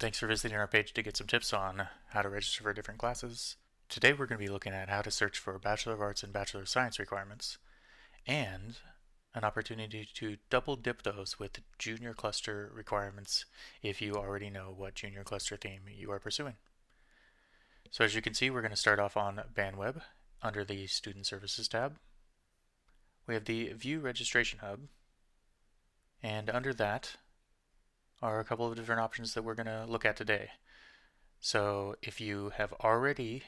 Thanks for visiting our page to get some tips on how to register for different classes. Today we're going to be looking at how to search for Bachelor of Arts and Bachelor of Science requirements, and an opportunity to double dip those with Junior Cluster requirements if you already know what Junior Cluster theme you are pursuing. So as you can see, we're going to start off on BandWeb under the Student Services tab. We have the View Registration Hub, and under that are a couple of different options that we're going to look at today. So if you have already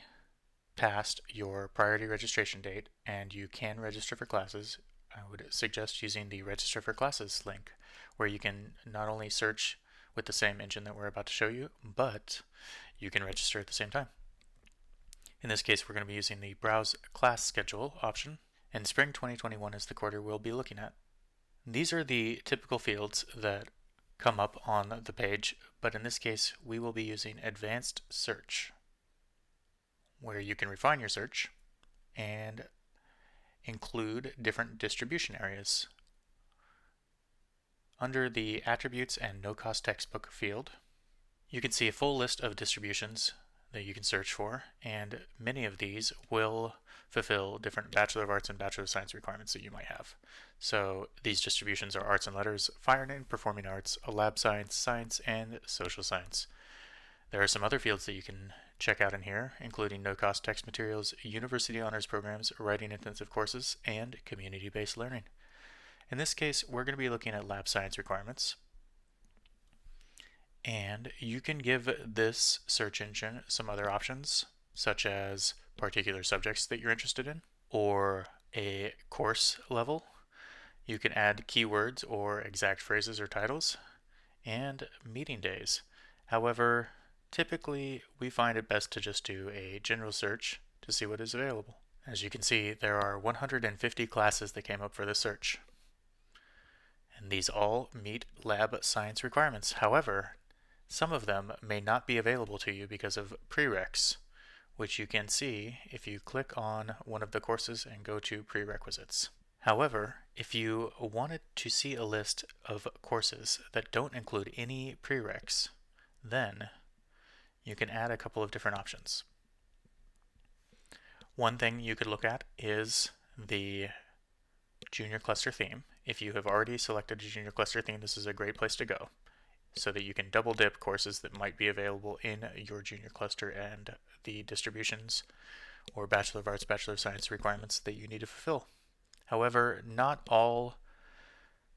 passed your priority registration date and you can register for classes, I would suggest using the Register for Classes link, where you can not only search with the same engine that we're about to show you, but you can register at the same time. In this case, we're going to be using the Browse Class Schedule option, and Spring 2021 is the quarter we'll be looking at. These are the typical fields that come up on the page, but in this case we will be using Advanced Search, where you can refine your search and include different distribution areas. Under the Attributes and No Cost Textbook field, you can see a full list of distributions that you can search for, and many of these will fulfill different Bachelor of Arts and Bachelor of Science requirements that you might have. So these distributions are Arts and Letters, Fine and Performing Arts, Lab Science, Science, and Social Science. There are some other fields that you can check out in here, including no-cost text materials, university honors programs, writing intensive courses, and community-based learning. In this case, we're going to be looking at Lab Science requirements. And you can give this search engine some other options, such as particular subjects that you're interested in, or a course level. You can add keywords or exact phrases or titles, and meeting days. However, typically we find it best to just do a general search to see what is available. As you can see, there are 150 classes that came up for this search, and these all meet Lab Science requirements. However, some of them may not be available to you because of prereqs, which you can see if you click on one of the courses and go to prerequisites. However, if you wanted to see a list of courses that don't include any prereqs, then you can add a couple of different options. One thing you could look at is the Junior Cluster theme. If you have already selected a Junior Cluster theme, this is a great place to go, so that you can double dip courses that might be available in your Junior Cluster and the distributions or Bachelor of Arts, Bachelor of Science requirements that you need to fulfill. However, not all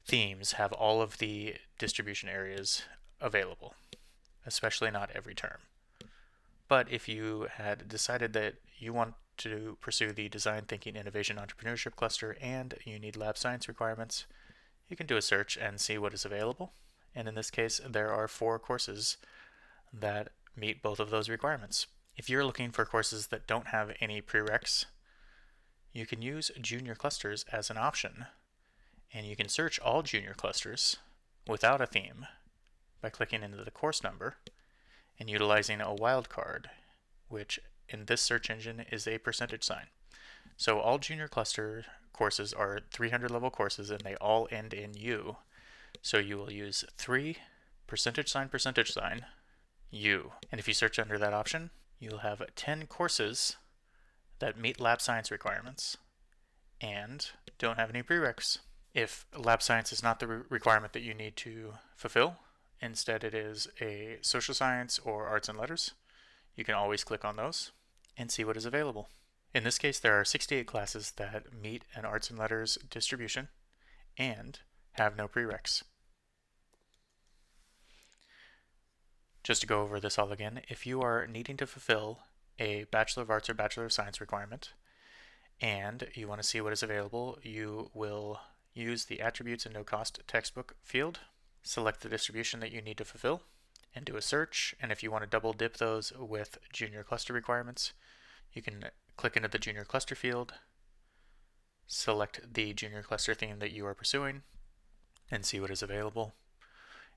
themes have all of the distribution areas available, especially not every term. But if you had decided that you want to pursue the Design Thinking Innovation Entrepreneurship Cluster and you need Lab Science requirements, you can do a search and see what is available. And in this case, there are 4 courses that meet both of those requirements. If you're looking for courses that don't have any prereqs, you can use Junior Clusters as an option, and you can search all Junior Clusters without a theme by clicking into the course number and utilizing a wildcard, which in this search engine is a percentage sign. So all Junior Cluster courses are 300 level courses, and they all end in U. So you will use 3 percentage sign U. And if you search under that option, you'll have 10 courses that meet Lab Science requirements and don't have any prereqs. If Lab Science is not the requirement that you need to fulfill, instead it is a Social Science or Arts and Letters, you can always click on those and see what is available. In this case, there are 68 classes that meet an Arts and Letters distribution and have no prereqs. Just to go over this all again, if you are needing to fulfill a Bachelor of Arts or Bachelor of Science requirement and you want to see what is available, you will use the Attributes and No Cost Textbook field, select the distribution that you need to fulfill, and do a search. And if you want to double dip those with Junior Cluster requirements, you can click into the Junior Cluster field, select the Junior Cluster theme that you are pursuing, and see what is available.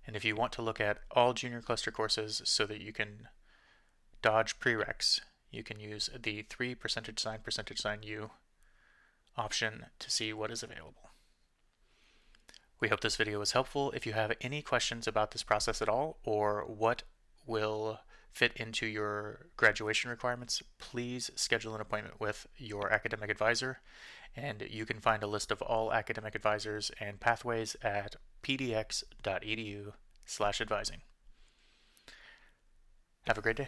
And if you want to look at all Junior Cluster courses so that you can dodge prereqs, you can use the 3 percentage sign U option to see what is available. We hope this video was helpful. If you have any questions about this process at all, or what will fit into your graduation requirements, please schedule an appointment with your academic advisor, and you can find a list of all academic advisors and pathways at pdx.edu/advising. Have a great day.